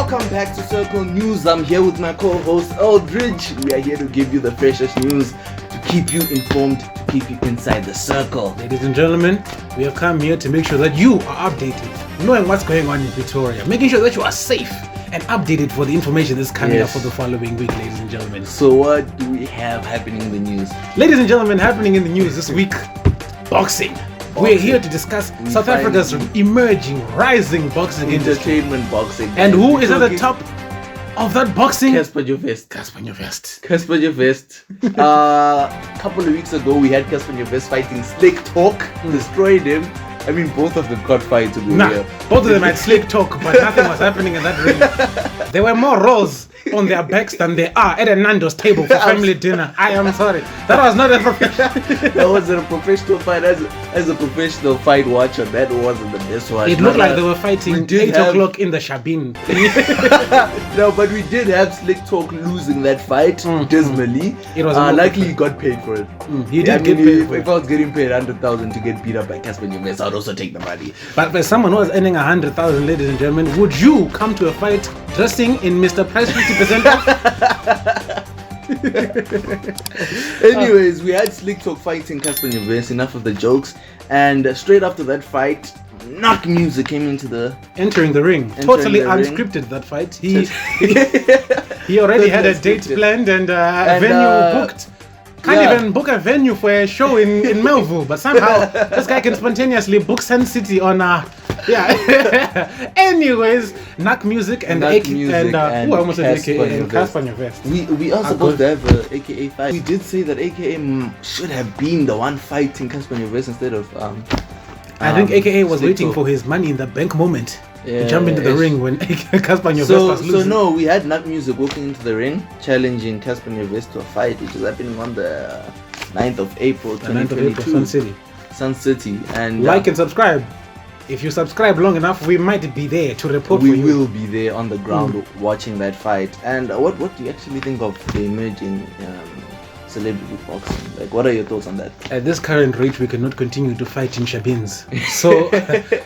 Welcome back to Circle News. I'm here with my co-host Eldridge. We are here to give you the freshest news, to keep you informed, to keep you inside the circle. Ladies and gentlemen, we have come here to make sure that you are updated, knowing what's going on in Pretoria, making sure that you are safe and updated for the information that's coming up for the following week, ladies and gentlemen. So what do we have happening in the news? Ladies and gentlemen, happening in the news this week, boxing. We're here to discuss South Africa's emerging, rising boxing industry. Entertainment boxing. And who is at the top of that boxing? Casper Nyovest. Casper Nyovest. Casper Nyovest. A couple of weeks ago, we had Casper Nyovest fighting Slick Talk, destroyed him. I mean, both of them caught fights to go here. Both of them had Slick Talk, but nothing was happening in that ring. There were more rolls on their backs than there are at a Nando's table for family dinner. I am sorry. That was not a professional. That wasn't a professional fight. As a professional fight watcher, that wasn't the best one. It looked like they were fighting 8 o'clock in the Shabin. No, but we did have Slick Talk losing that fight dismally. It was luckily he got paid for it. He did get paid for it. If I was getting paid 100,000 to get beat up by Casper Nyovest, I'd also take the money. But for someone who was earning 100,000, ladies and gentlemen, would you come to a fight dressing in Mr. Price 50% off? Anyways, we had Slick Talk fighting Casper Nyovest. Enough of the jokes. And straight after that fight, Knock Music came into the entering the ring. Totally unscripted that fight. He already had a date planned and a venue booked. Can't even book a venue for a show in Melville, but somehow this guy can spontaneously book Sun City on Anyways, Knock Music and I almost said AKA and Casper Nyovest. We are supposed to have a AKA fight. We did say that AKA should have been the one fighting Casper Nyovest instead of I think AKA was waiting for his money in the bank moment. To jump into the ring when Casper Nyovest was losing. So no, we had Knock Music walking into the ring, challenging Casper Nyovest to a fight, which is happening on the 9th of April, 2022. Sun City. And like and subscribe. If you subscribe long enough, we might be there to report for you. We will be there on the ground watching that fight. And what do you actually think of the emerging celebrity boxing? Like, what are your thoughts on that? At this current rate, we cannot continue to fight in Shabins. So,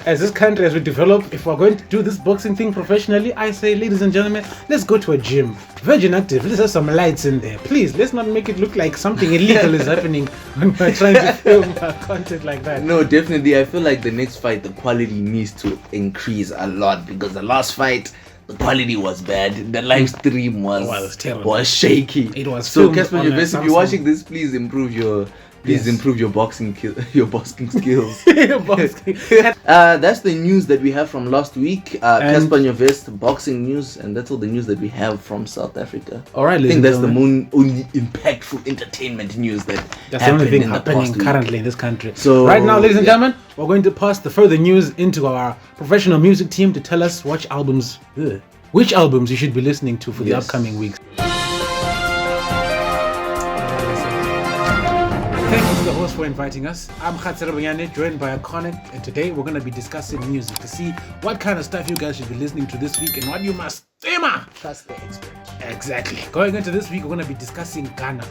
as this country, as we develop, if we're going to do this boxing thing professionally, I say, ladies and gentlemen, let's go to a gym. Virgin Active, let's have some lights in there. Please, let's not make it look like something illegal is happening when we're trying to film content like that. No, definitely. I feel like the next fight, the quality needs to increase a lot, because the last fight, the quality was bad. The live stream was terrible. Was shaky. It was so. Casper Nyovest, if you're watching this, please improve your boxing skills. That's the news that we have from last week. Casper Nyovest boxing news, and that's all the news that we have from South Africa. All right, I think that's the only impactful entertainment news that's the only thing happening currently in this country. So right now, ladies and gentlemen, we're going to pass the further news into our professional music team to tell us which albums you should be listening to for the upcoming weeks. Thank you to the host for inviting us. I'm Khatsera Banyane, joined by Iconic, and today we're going to be discussing music to see what kind of stuff you guys should be listening to this week and what you must trust the expert. Exactly. Going into this week, we're going to be discussing Ghana,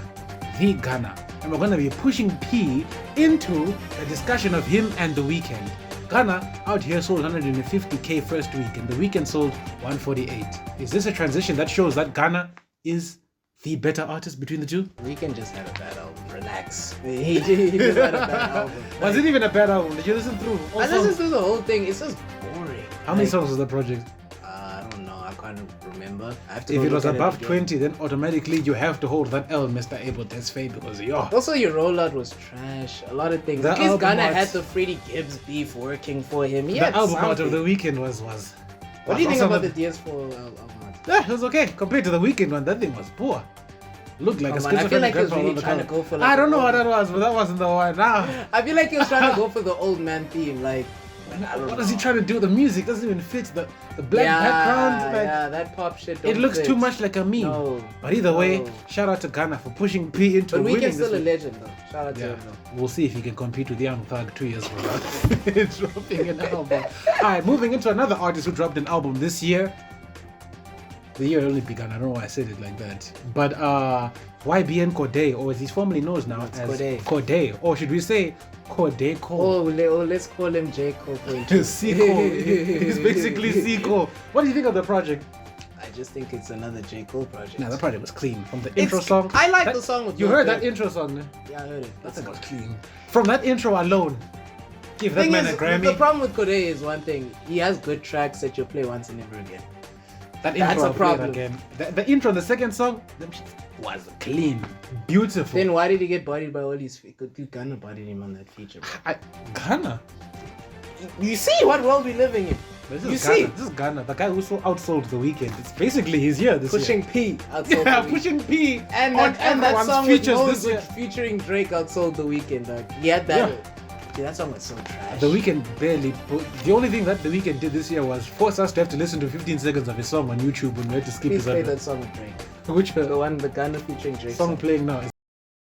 and we're going to be pushing P into a discussion of him and The Weeknd. Ghana out here sold 150k first week, and The Weeknd sold 148. Is this a transition that shows that Ghana is the better artist between the two? Weeknd just had a bad album. Relax. He just had a bad album. Was it even a bad album? Did you listen through? I listened through the whole thing. It's just boring. How many songs was the project? I don't know. I can't remember. If it was above 20, then automatically you have to hold that L, Mr. Abel Tesfaye, because Also, your rollout was trash. A lot of things. Because Ghana had the Freddie Gibbs beef working for him. The album part of The Weeknd was. What do you think about the DS4 album? Yeah, it was okay. Compared to The Weeknd one, that thing was poor. Looked like a schizophrenic. I feel like he was really trying to go for I don't know what that was, but that wasn't the one. I feel like he was trying to go for the old man theme. Like, what is he trying to do? The music doesn't even fit the black background. That pop shit. It looks too much like a meme. No, but either way, shout out to Ghana for pushing P into winning. But Weeknd's still a legend, though. Shout out to him, though. We'll see if he can compete with Young Thug 2 years from now. Dropping an album. Alright, moving into another artist who dropped an album this year. The year only began. I don't know why I said it like that. But YBN Corday, or as he's formerly known now as Corday, or should we say Corday Cole? Let's call him J. Cole. C. Cole. He's basically C. Cole. What do you think of the project? just think it's another J. Cole project. No, that project was clean. From the intro song. I like the song with you heard that intro song? Yeah, I heard it. That thing was clean. From that intro alone, give that man a Grammy. The problem with Kode is one thing. He has good tracks that you'll play once and never again. That's a problem. Again. The intro, the second song, was clean, beautiful. Then why did he get bodied by all these? Ghana bodied him on that feature. Ghana. You see what world we living in. This is Ghana, the guy who outsold The Weeknd. It's basically he's here this pushing year. P outsold yeah, pushing P. And that song with Moses featuring Drake outsold The Weeknd. He had that. Yeah. That song was so trash. The Weeknd barely. The only thing that The Weeknd did this year was force us to have to listen to 15 seconds of his song on YouTube when we had to skip his. Please play that song with Drake. Which the one, the Ghana featuring Drake song playing now.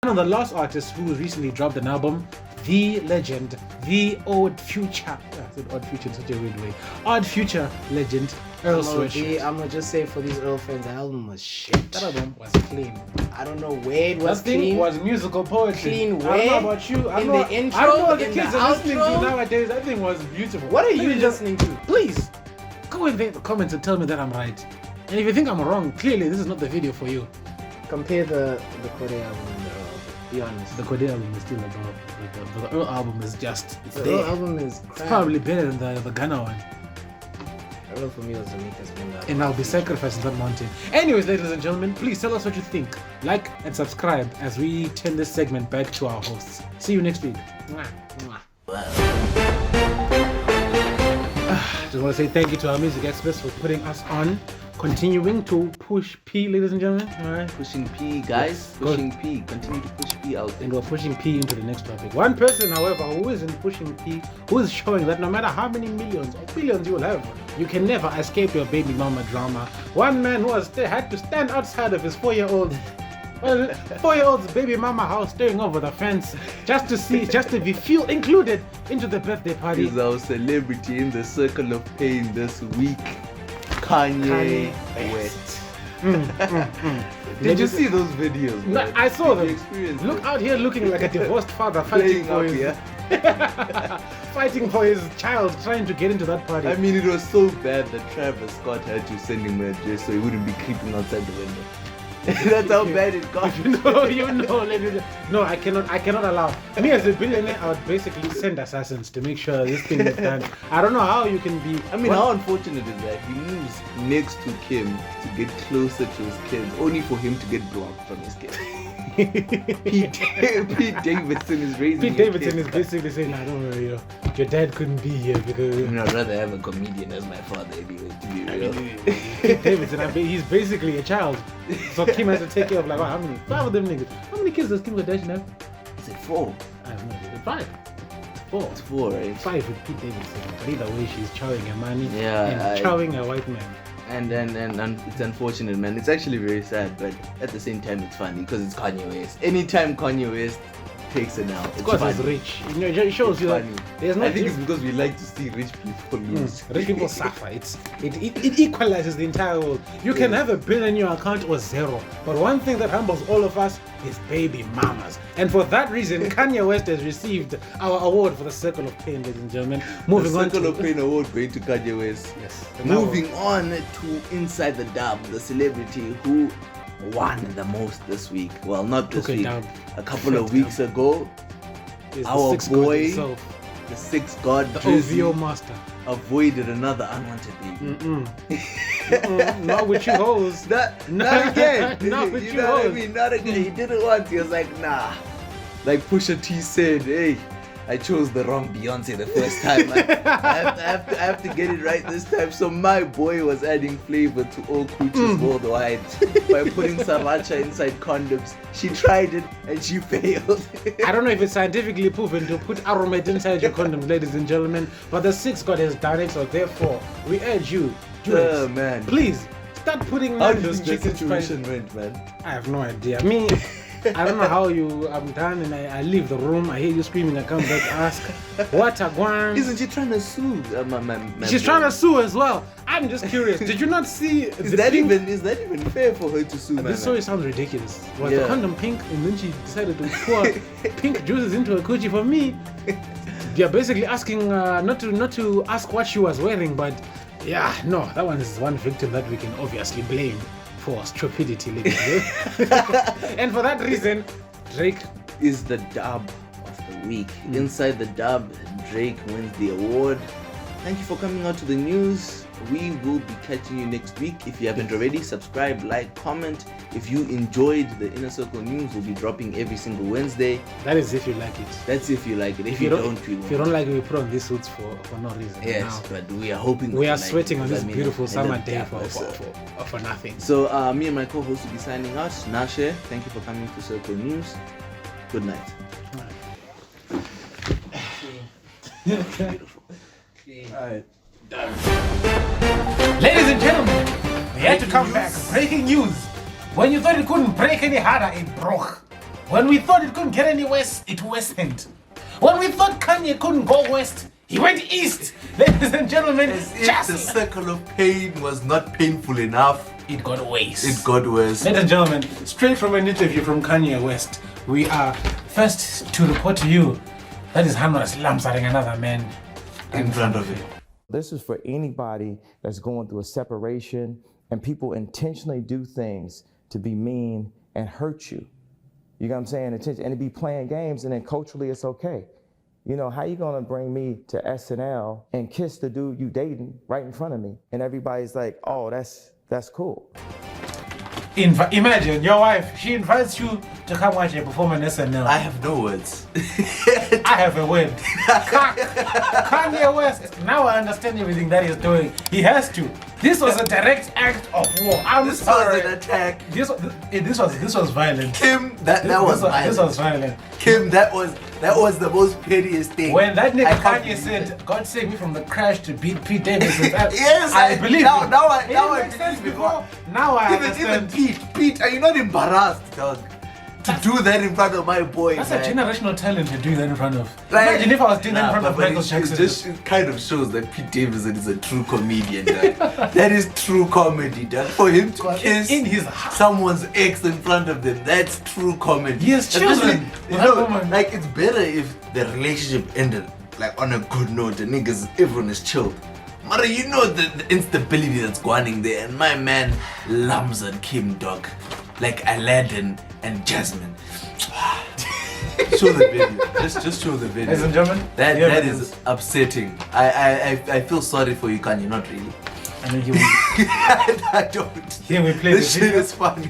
One of the last artists who recently dropped an album, the legend, the Odd Future. I said Odd Future in such a weird way. Odd Future legend, Earl Sweatshirt. I'm gonna just say for these Earl fans, the album was shit. That album was clean. I don't know where it was. That thing was musical poetry. Clean way. I don't know about you. In the intro, I don't know what the kids are listening to nowadays. That thing was beautiful. What are you listening to? Please, go in the comments and tell me that I'm right. And if you think I'm wrong, clearly this is not the video for you. Compare the Kode album and the Earl album. Be honest. The Kode album is still above. The Earl album is just. The Earl album is crap. It's probably better than the Ghana one. Earl for me was the weakest one. And I'll be sacrificing that mountain. Anyways, ladies and gentlemen, please tell us what you think. Like and subscribe as we turn this segment back to our hosts. See you next week. Just want to say thank you to our music experts for putting us on. Continuing to push P, ladies and gentlemen. All right, pushing P, guys. Yes. Pushing P. Continue to push P out there. And we're pushing P into the next topic. One person, however, who isn't pushing P, who is showing that no matter how many millions or billions you will have, you can never escape your baby mama drama. One man who had to stand outside of his 4-year-old's 4-year-old's baby mama house, staring over the fence, just to be included into the birthday party. He's our celebrity in the circle of pain this week. Kanye West. Did you see those videos? No, I saw them. Look out here looking like a divorced father fighting for his child, trying to get into that party. I mean, it was so bad that Travis Scott had to send him an address so he wouldn't be creeping outside the window. That's how bad it got. No, I cannot allow. Me as a billionaire, I would basically send assassins to make sure this thing is done. I don't know how you can be. I mean, how unfortunate is that? He moves next to Kim to get closer to his kids, only for him to get blocked from his kids. Pete Davidson is raising. Pete Davidson is basically saying, "I don't worry, your dad couldn't be here because." I'd rather have a comedian as my father anyway. To be real, Pete Davidson, he's basically a child, so Kim has to take care of like how many? 5 of them niggas. How many kids does Kim Kardashian have? Is it 4? I have no idea. 5. 4. It's 4, right? 5 with Pete Davidson. But either way, she's chowing her money and chowing a white man. And it's unfortunate, man. It's actually very sad, but at the same time, it's funny because it's Kanye West. Anytime Kanye West takes it now, it's because he's rich. You know, it shows it's you funny. that there's no. I think it's because we like to see rich people lose. Rich people suffer. It equalizes the entire world. You can have $1 billion in your account or 0, but one thing that humbles all of us is baby mamas. And for that reason, Kanye West has received our award for the Circle of Pain, ladies and gentlemen. Moving on to Circle of Pain award going to Kanye West. Yes. Moving on to Inside the Dub, the celebrity who won the most this week. Well, not this week. A couple of weeks ago, our boy, the 6th God, the OVO master, avoided another unwanted baby. Not with you hoes. Not again. Not with you know hoes. What I mean? Not again. He did it once. He was like, nah. Like Pusha T said, hey, I chose the wrong Beyonce the first time. I have to get it right this time. So my boy was adding flavor to all coochies worldwide by putting sriracha inside condoms. She tried it and she failed. I don't know if it's scientifically proven to put aromat inside your condoms, ladies and gentlemen, but the 6th God has done it, so therefore we urge you, man, please start putting how do you think the situation went, man? I have no idea. I don't know how I'm done and I leave the room. I hear you screaming. I come back to ask, what a guan? Isn't she trying to sue? She's trying to sue as well. I'm just curious. Did you not see? Is that even fair for her to sue? This story sounds ridiculous. Was the condom pink and then she decided to pour pink juices into a coochie? For me, you're basically asking not to ask what she was wearing, but Yeah, no, that one is one victim that we can obviously blame for stupidity, ladies. And for that reason, Drake is the dub of the week. Inside the dub, Drake wins the award. Thank you for coming out to the news. We will be catching you next week. If you haven't already, subscribe, like, comment. If you enjoyed the Inner Circle news, we'll be dropping every single Wednesday. That is if you like it. That's if you like it. If you don't, we won't. If you don't like it, we put on these suits for no reason. Yes, but we are hoping we are sweating on this beautiful summer day for nothing. So me and my co-host will be signing out. Nashe, thank you for coming to Circle News. Good night. Beautiful. Alright. Ladies and gentlemen, we had to come back. Breaking news. When you thought it couldn't break any harder, it broke. When we thought it couldn't get any worse, it worsened. When we thought Kanye couldn't go west, he went east. Ladies and gentlemen, as if the circle of pain was not painful enough, it got worse. It got worse. Ladies and gentlemen, straight from an interview from Kanye West, we are first to report to you that is Hanwa slamsering another man in front of him. This is for anybody that's going through a separation and people intentionally do things to be mean and hurt you. You know what I'm saying? And to be playing games, and then culturally it's okay. You know, how you gonna bring me to SNL and kiss the dude you dating right in front of me? And everybody's like, oh, that's cool. Imagine your wife, she invites you to come watch a performance on SNL. I have no words. I have a word. Kanye West, now I understand everything that he's doing. He has to. This was a direct act of war. I'm sorry. Was an attack. This was violent. Kim, that was violent. This was violent. Kim, that was the most pettiest thing. When that nigga Kanye said, "God save me from the crash to beat Pete Davidson," yes, I believe now him. I makes sense before. Now I understand. Even Pete, are you not embarrassed, dog? To do that in front of my boy. That's man. a generational talent to do that in front of. Like, imagine if I was doing that in front of Michael Jackson. It kind of shows that Pete Davidson is a true comedian. That is true comedy. Dog. For him to kiss in his someone's ex in front of them, that's true comedy. He has children. You know, like it's better if the relationship ended like on a good note. And everyone is chilled. Mara, you know the instability that's going in there, and my man lums at Kim, dog, like Aladdin and Jasmine. Show the video. Just show the video. Ladies and gentlemen, that is upsetting. I feel sorry for you, Kanye. Not really. I mean, I don't. Here we play this the shit video. is funny.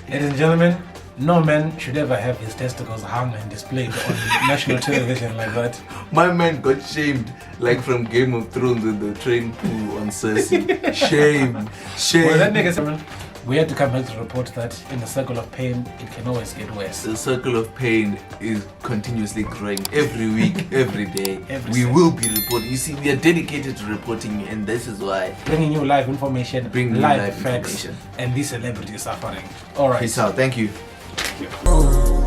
Ladies and gentlemen, no man should ever have his testicles hung and displayed on national television like that. My man got shamed like from Game of Thrones with the train pool on Cersei. Shame. Well, that nigga, we had to come back to report that in the circle of pain, it can always get worse. The circle of pain is continuously growing every week, every day. We will be reporting. You see, we are dedicated to reporting, and this is why. Bringing you live information, live facts, information. And these celebrities suffering. All right. Peace out. Thank you. Thank you.